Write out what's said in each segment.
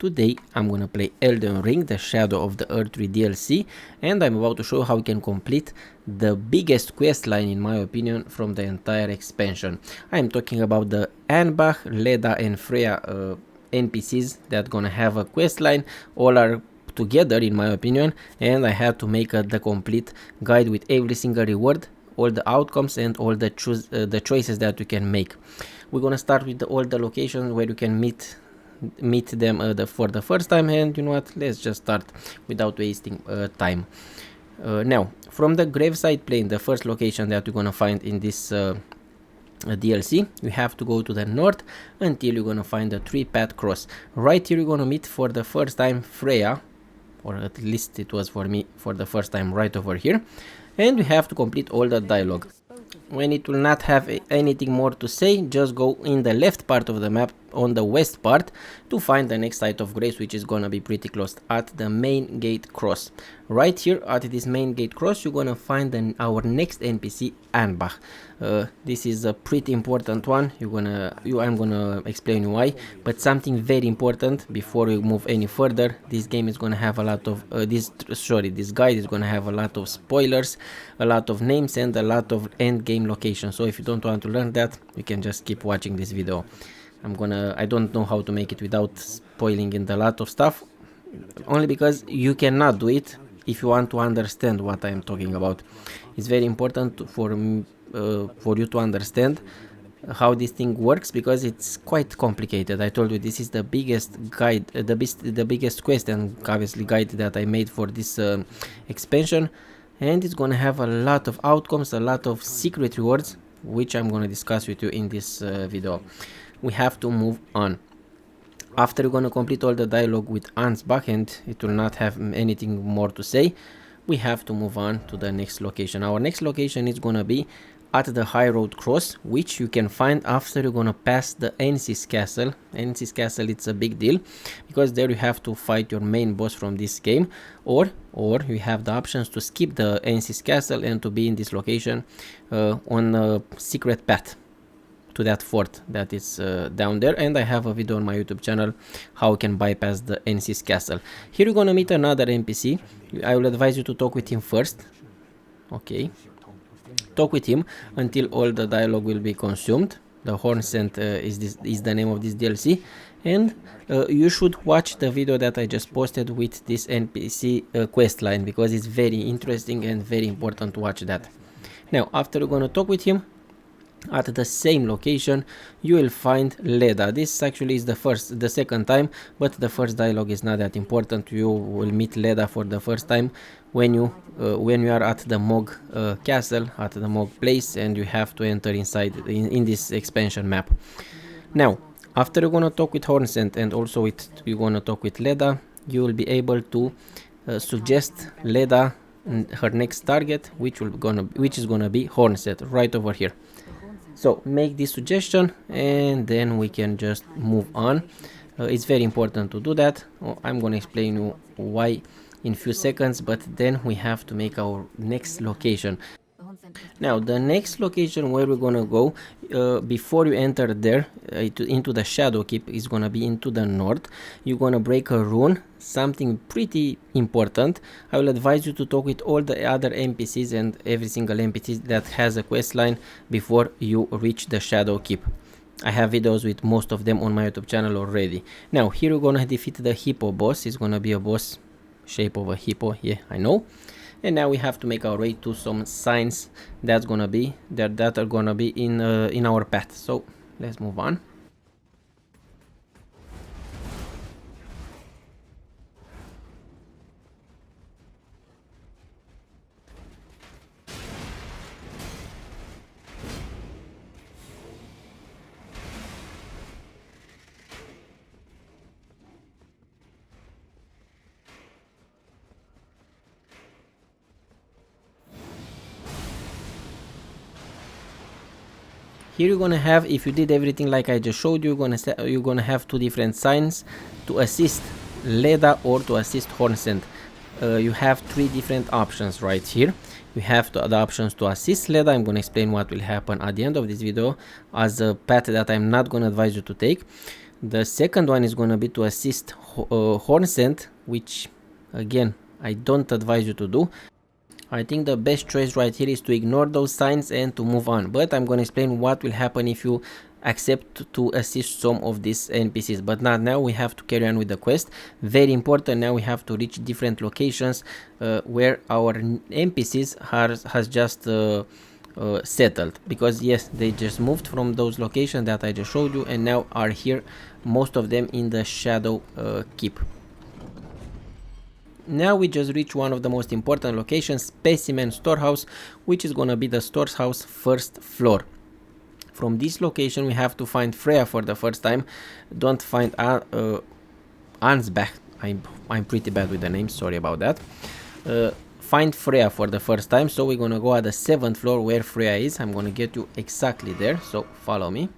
Today I'm gonna play Elden Ring, the Shadow of the Erdtree DLC, and I'm about to show how we can complete the biggest quest line in my opinion from the entire expansion. I'm talking about the Ansbach, Leda and FREYJA NPCs that gonna have a quest line. All are together in my opinion, and I had to make the complete guide with every single reward, all the outcomes and all the choices that you can make. We're gonna start with all the locations where you can meet them for the first time, and you know what, let's just start without wasting time. Now from the graveside plane, the first location that you're gonna find in this DLC, you have to go to the north until you're gonna find the 3-path cross. Right here you're gonna meet for the first time FREYJA, or at least it was for me for the first time, right over here, and you have to complete all the dialogue. When it will not have anything more to say, just go in the left part of the map, on the west part, to find the next site of grace, which is gonna be pretty close at the main gate cross. Right here at this main gate cross you're gonna find our next NPC, Ansbach. This is a pretty important one. I'm gonna explain you why, but something very important before we move any further. This game is gonna have a lot of this guide is gonna have a lot of spoilers, a lot of names and a lot of end game locations. So if you don't want to learn that, you can just keep watching this video. I don't know how to make it without spoiling in a lot of stuff, only because you cannot do it if you want to understand what I am talking about. It's very important for you to understand how this thing works, because it's quite complicated. I told you this is the biggest guide, the biggest quest and obviously guide that I made for this expansion, and it's gonna have a lot of outcomes, a lot of secret rewards, which I'm gonna discuss with you in this video. We have to move on. After you're gonna complete all the dialogue with Ansbach and it will not have anything more to say, we have to move on to the next location. Our next location is gonna be at the High Road Cross, which you can find after you're gonna pass the Ansbach castle. Ansbach castle, it's a big deal because there you have to fight your main boss from this game, or you have the options to skip the Ansbach castle and to be in this location on a secret path to that fort that is down there, and I have a video on my YouTube channel how you can bypass the Ansbach castle. Here you're gonna meet another NPC. I will advise you to talk with him first. Okay, talk with him until all the dialogue will be consumed. The Hornsent is the name of this DLC, and you should watch the video that I just posted with this NPC quest line, because it's very interesting and very important to watch that. Now after you're gonna talk with him, at the same location you will find Leda. This actually is the second time, but the first dialogue is not that important. You will meet Leda for the first time when you are at the Mog castle, at the Mog place, and you have to enter inside in this expansion map. Now after you're gonna talk with Hornsent and also you're gonna talk with Leda, you will be able to suggest Leda her next target, which is gonna be Hornsent, right over here. So make this suggestion and then we can just move on. It's very important to do that. I'm gonna explain you why in few seconds, but then we have to make our next location. Now the next location where we're gonna go, before you enter there into the Shadow Keep, is gonna be into the north. You're gonna break a rune, something pretty important. I will advise you to talk with all the other NPCs and every single NPC that has a quest line before you reach the Shadow Keep. I have videos with most of them on my YouTube channel already. Now here we're gonna defeat the Hippo boss. It's gonna be a boss shape of a hippo, yeah, I know. And now we have to make our way to some signs that are gonna be in our path. So let's move on. Here you're gonna have, if you did everything like I just showed you, you're gonna have two different signs to assist Leda or to assist Hornsent. You have three different options right here. You have the options to assist Leda. I'm gonna explain what will happen at the end of this video as a path that I'm not gonna advise you to take. The second one is gonna be to assist Hornsent, which again I don't advise you to do. I think the best choice right here is to ignore those signs and to move on, but I'm gonna explain what will happen if you accept to assist some of these NPCs, but not now. We have to carry on with the quest. Very important, now we have to reach different locations where our NPCs has just settled, because yes, they just moved from those locations that I just showed you and now are here, most of them in the shadow keep. Now we just reach one of the most important locations, Specimen Storehouse, which is gonna be the storehouse first floor. From this location we have to find Freya for the first time. Don't find Ansbach. I'm pretty bad with the names, sorry about that. Find Freya for the first time, so we're gonna go at the 7th floor where Freya is. I'm gonna get you exactly there, so follow me.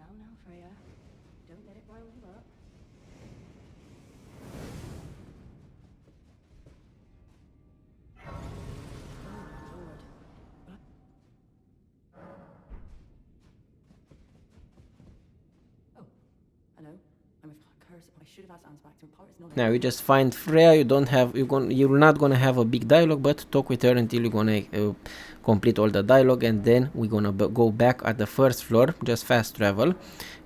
Now, Freya. Don't let it rile you up. Oh, Lord. Oh, hello. I'm a curse. I should have asked Ansbach to impart his knowledge. Now you just find Freya. You don't have, you're not gonna have a big dialogue, but talk with her until you're gonna complete all the dialogue, and then we're gonna go back at the first floor. Just fast travel,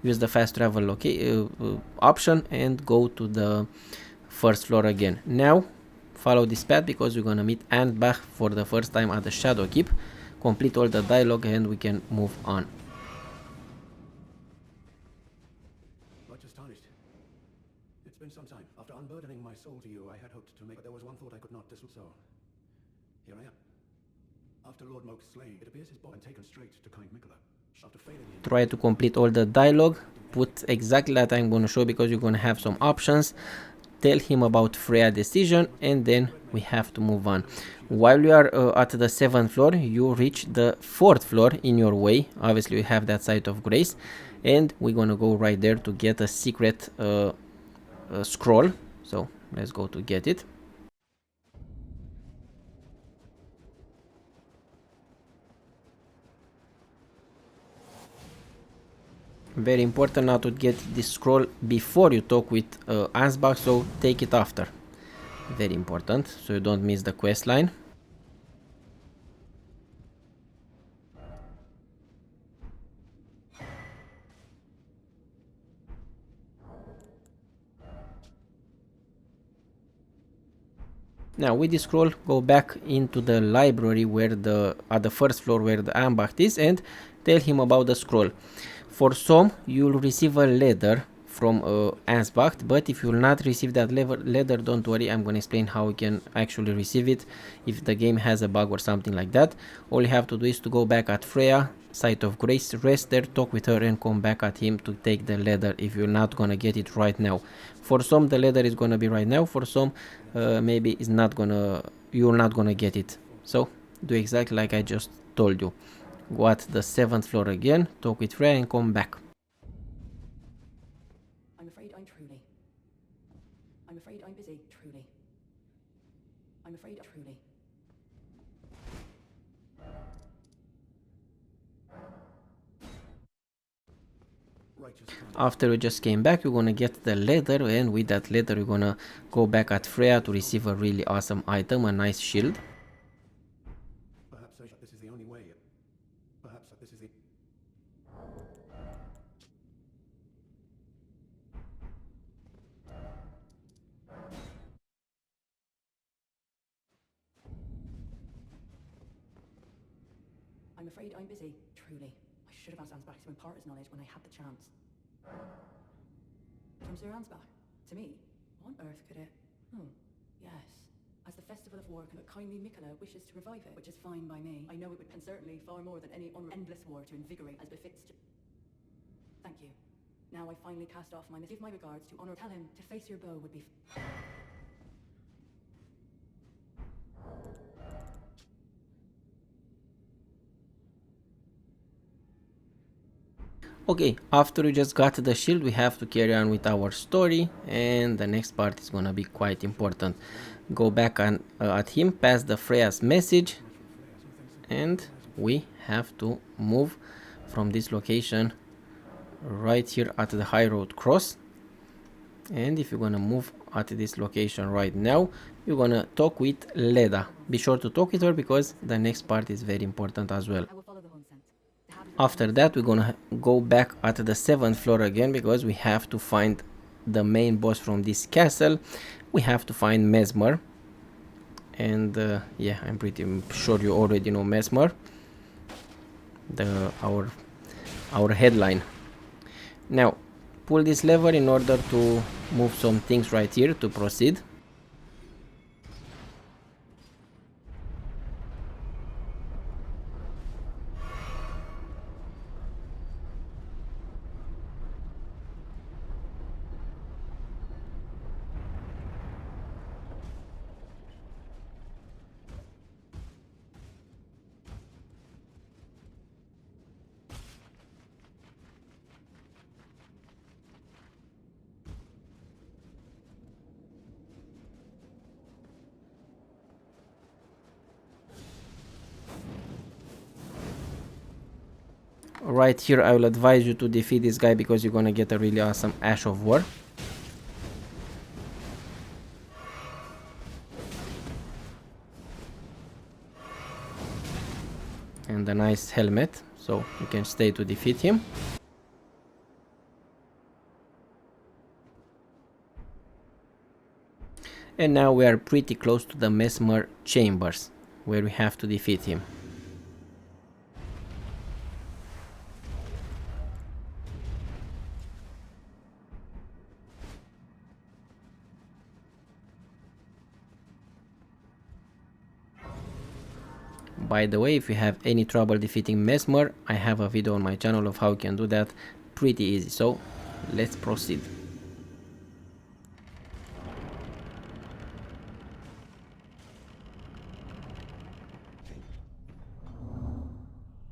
use the fast travel option and go to the first floor again. Now follow this path because we're gonna meet Ansbach for the first time at the Shadow Keep. Complete all the dialogue and we can move on. Much astonished. It's been some time. After unburdening my soul to you, I had hoped to make, but there was one thought I could not dismiss. So here I am. After Lord Moke's slaying, it appears his body and taken straight to kind Mikola. After failing him, try to complete all the dialogue. Put exactly that I'm going to show because you're going to have some options. Tell him about Freya decision and then we have to move on. While you are at the 7th floor, you reach the 4th floor in your way. Obviously we have that site of grace and we're gonna go right there to get a secret scroll. So let's go to get it. Very important now to get this scroll before you talk with Ansbach, so take it after. Very important, so you don't miss the quest line. Now with this scroll, go back into the library where at the first floor where the Ansbach is and tell him about the scroll. For some, you'll receive a letter from Ansbach, but if you will not receive that letter, don't worry, I'm going to explain how you can actually receive it if the game has a bug or something like that. All you have to do is to go back at Freya, Site of Grace, rest there, talk with her and come back at him to take the letter if you're not going to get it right now. For some, the letter is going to be right now, for some, maybe it's not you're not going to get it. So, do exactly like I just told you. Go at the 7th floor again, talk with Freya and come back. I'm afraid I'm busy, truly. I'm afraid truly. After we just came back, we're gonna get the letter, and with that letter we're gonna go back at Freya to receive a really awesome item, a nice shield. perhaps this is the only way. Perhaps this is the... I'm afraid I'm busy. Truly. I should have asked Ansbach to impart his knowledge when I had the chance. From Sir Ansbach? To me? What on earth could it... yes. As the Festival of War, but kindly Mikola wishes to revive it, which is fine by me. I know it would pen certainly far more than any endless war to invigorate as befits... Thank you. Now I finally cast off my... Give my regards to honor... Tell him to face your bow would be... Okay, after we just got the shield, we have to carry on with our story, and the next part is gonna be quite important. Go back on, at him, pass the Freya's message, and we have to move from this location right here at the high road cross. And if you're gonna move at this location right now, you're gonna talk with Leda. Be sure to talk with her because the next part is very important as well. I will follow the Hornsent. After that, we're gonna go back at the 7th floor again because we have to find the main boss from this castle. We have to find Messmer, and yeah, I'm pretty sure you already know Messmer, our headline. Now pull this lever in order to move some things right here to proceed. Right here, I will advise you to defeat this guy because you're gonna get a really awesome Ash of War. And a nice helmet, so you can stay to defeat him. And now we are pretty close to the Messmer chambers, where we have to defeat him. By the way, if you have any trouble defeating Messmer, I have a video on my channel of how you can do that pretty easy, so let's proceed.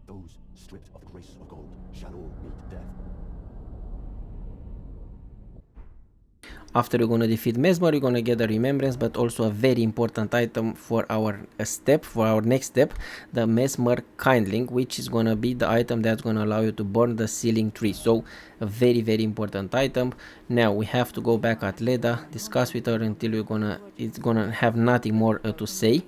Those stripped of the grace of gold shall all meet death. After you're gonna defeat Messmer, you're gonna get a remembrance, but also a very important item for our next step, the Messmer kindling, which is gonna be the item that's gonna allow you to burn the sealing tree. So a very important item. Now we have to go back at Leda, discuss with her until it's gonna have nothing more to say.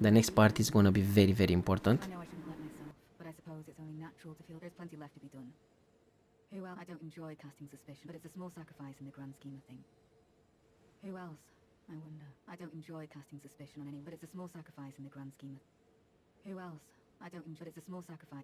The next part is gonna be very important. I know I shouldn't let myself, but I suppose it's only natural to feel there's plenty left to be done. Who else? I don't enjoy casting suspicion, but it's a small sacrifice in the grand scheme of things. Who else? I wonder. I don't enjoy casting suspicion on anyone, but it's a small sacrifice in the grand scheme of... Who else? I don't enjoy... It's a small sacrifice.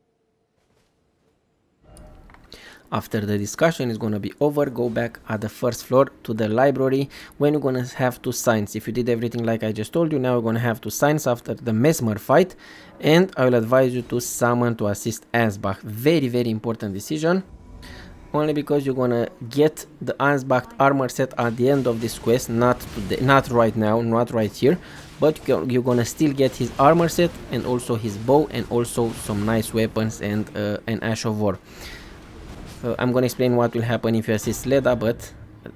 After the discussion is gonna be over, go back at the 1st floor to the library when you're gonna have 2 signs. If you did everything like I just told you, now you're gonna have 2 signs after the Messmer fight, and I will advise you to summon to assist Ansbach. Very important decision, only because you're gonna get the Ansbach armor set at the end of this quest, not today, not right now, not right here, but you're gonna still get his armor set and also his bow and also some nice weapons and an Ash of War. I'm gonna explain what will happen if you assist Leda, but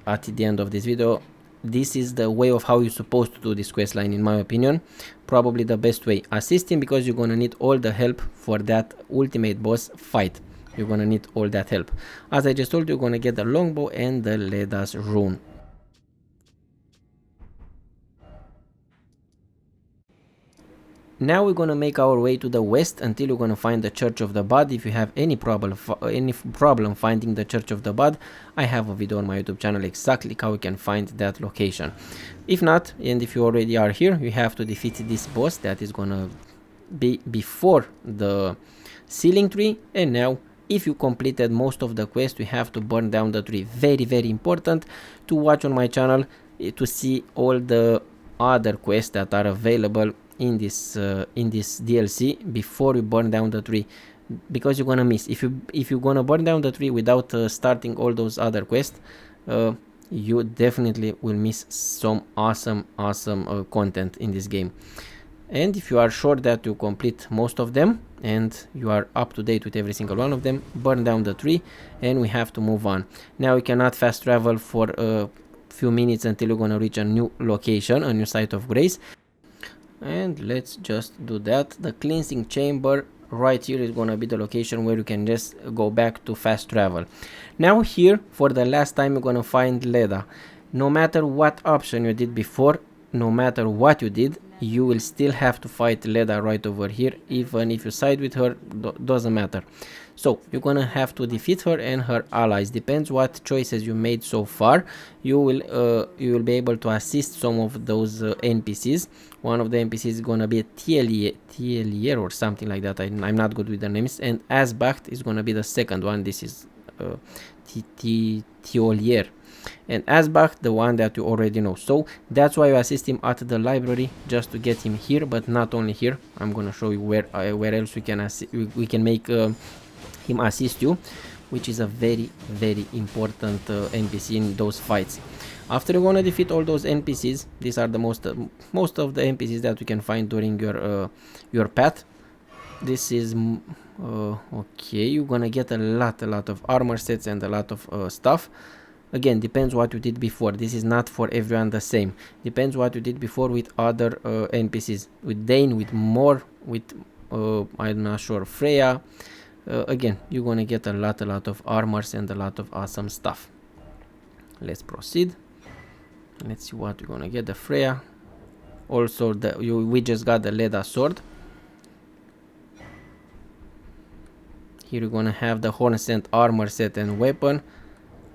at the end of this video, this is the way of how you're supposed to do this quest line, in my opinion. Probably the best way. Assist him because you're gonna need all the help for that ultimate boss fight. You're gonna need all that help. As I just told you, you're gonna get the longbow and the Leda's rune. Now we're gonna make our way to the west until you're gonna find the Church of the Bud. If you have any problem finding the Church of the Bud, I have a video on my YouTube channel exactly how you can find that location. If not, and if you already are here, you have to defeat this boss that is gonna be before the ceiling tree, and now if you completed most of the quest, you have to burn down the tree. Very, very important to watch on my channel to see all the other quests that are available in this DLC before you burn down the tree, because you're gonna miss if you're gonna burn down the tree without starting all those other quests. You definitely will miss some awesome content in this game. And if you are sure that you complete most of them and you are up to date with every single one of them, burn down the tree and we have to move on. Now we cannot fast travel for a few minutes until you're gonna reach a new location, a new site of grace. And let's just do that. The cleansing chamber right here is gonna be the location where you can just go back to fast travel. Now here, for the last time, you're gonna find Leda. No matter what option you did before, no matter what you did, you will still have to fight Leda right over here. Even if you side with her, doesn't matter. So you're gonna have to defeat her and her allies. Depends what choices you made so far. You will be able to assist some of those NPCs. One of the NPCs is gonna be a Tielier or something like that. I'm not good with the names. And ASBACH is gonna be the second one. This is Tiolier. And ASBACH, the one that you already know. So that's why you assist him at the library, just to get him here, but not only here. I'm gonna show you where else we can make him assist you, which is a very, very important NPC in those fights. After you're gonna defeat all those NPCs, these are the most of the NPCs that you can find during your path. This is okay. You're gonna get a lot of armor sets and a lot of stuff. Again, depends what you did before. This is not for everyone the same. Depends what you did before with other NPCs. With Dane, with More, with I'm not sure, Freya. Again, you're gonna get a lot of armors and a lot of awesome stuff. Let's proceed. Let's see what we're gonna get. The Freya. Also, we just got the Leda sword. Here you're gonna have the Hornsent armor set and weapon.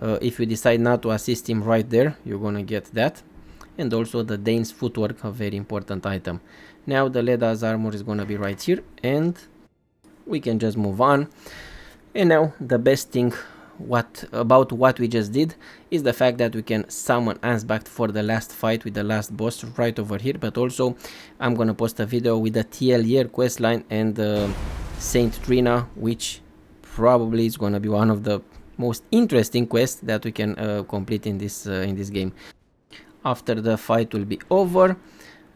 If you decide not to assist him right there, you're gonna get that. And also the Dane's footwork, a very important item. Now the Leda's armor is gonna be right here, and we can just move on. And now the best thing about what we just did is the fact that we can summon Ansbach for the last fight with the last boss right over here. But also I'm gonna post a video with the Tielier questline and Saint Trina, which probably is gonna be one of the most interesting quests that we can complete in this game. After the fight will be over.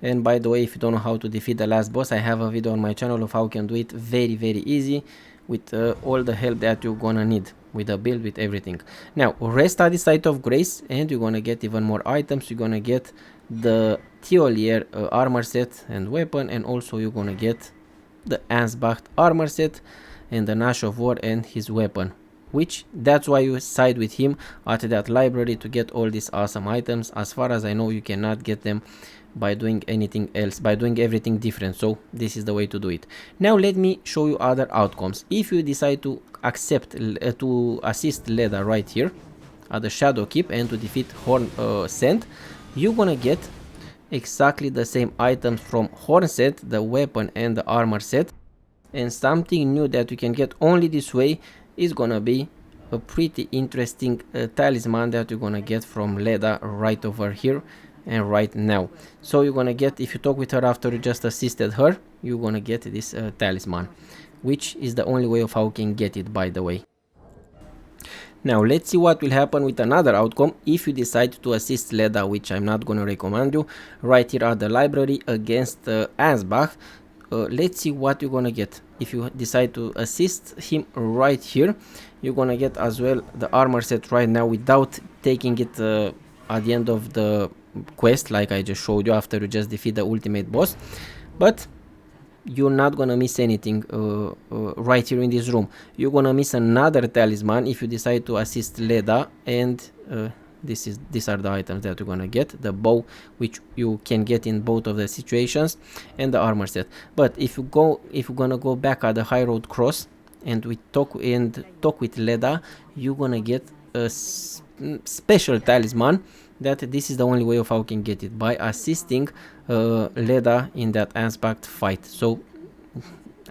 And by the way, if you don't know how to defeat the last boss, I have a video on my channel of how you can do it very, very easy with all the help that you're gonna need, with the build, with everything. Now rest at the site of grace and you're gonna get even more items. You're gonna get the Tiolier armor set and weapon, and also you're gonna get the Ansbach armor set and the Nash of War and his weapon, which that's why you side with him at that library to get all these awesome items. As far as I know, you cannot get them by doing anything else, by doing everything different. So this is the way to do it. Now let me show you other outcomes. If you decide to accept to assist Leda right here at the Shadow Keep and to defeat Hornsent, you're gonna get exactly the same items from Hornsent, the weapon and the armor set. And something new that you can get only this way is gonna be a pretty interesting talisman that you're gonna get from Leda right over here and right now. So you're gonna get, if you talk with her after you just assisted her, you're gonna get this talisman, which is the only way of how you can get it, by the way. Now let's see what will happen with another outcome if you decide to assist Leda, which I'm not gonna recommend you, right here at the library against Ansbach. Let's see what you're gonna get. If you decide to assist him right here, you're gonna get as well the armor set right now without taking it at the end of the quest, like I just showed you after you just defeat the ultimate boss. But you're not gonna miss anything right here in this room. You're gonna miss another talisman if you decide to assist Leda, and these are the items that you're gonna get: the bow, which you can get in both of the situations, and the armor set. But if you're gonna go back at the High Road Cross and we talk with Leda, you're gonna get a special talisman. That this is the only way of how you can get it, by assisting Leda in that Ansbach fight. So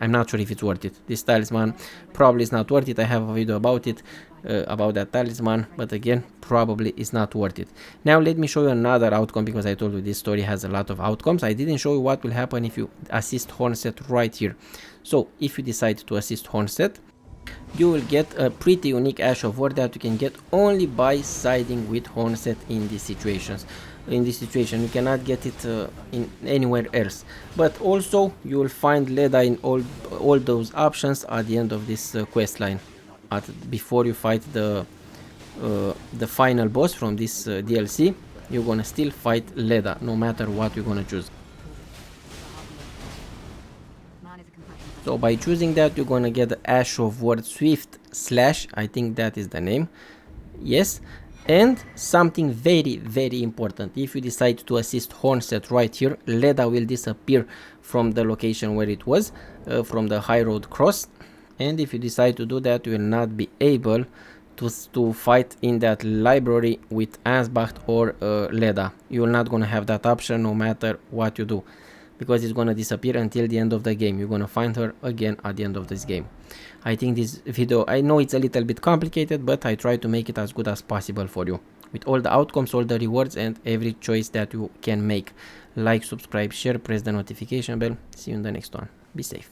I'm not sure if it's worth it. This talisman probably is not worth it. I have a video about it, about that talisman, but again, probably is not worth it. Now let me show you another outcome, because I told you this story has a lot of outcomes. I didn't show you what will happen if you assist Hornsent right here. So if you decide to assist Hornsent, you will get a pretty unique Ash of War that you can get only by siding with Hornsent in these situations. In this situation you cannot get it in anywhere else, but also you will find Leda in all those options at the end of this quest line, before you fight the final boss from this DLC. You're gonna still fight Leda no matter what you're gonna choose. So by choosing that, you're gonna get the Ash of War Swift Slash, I think that is the name, yes. And something very important, if you decide to assist Hornsent right here, Leda will disappear from the location where it was, from the High Road Cross, and if you decide to do that, you will not be able to fight in that library with Ansbach or Leda. You're not gonna have that option no matter what you do, because it's gonna disappear until the end of the game. You're gonna find her again at the end of this game. I think this video, I know it's a little bit complicated, but I try to make it as good as possible for you, with all the outcomes, all the rewards, and every choice that you can make. Like, subscribe, share, press the notification bell. See you in the next one. Be safe.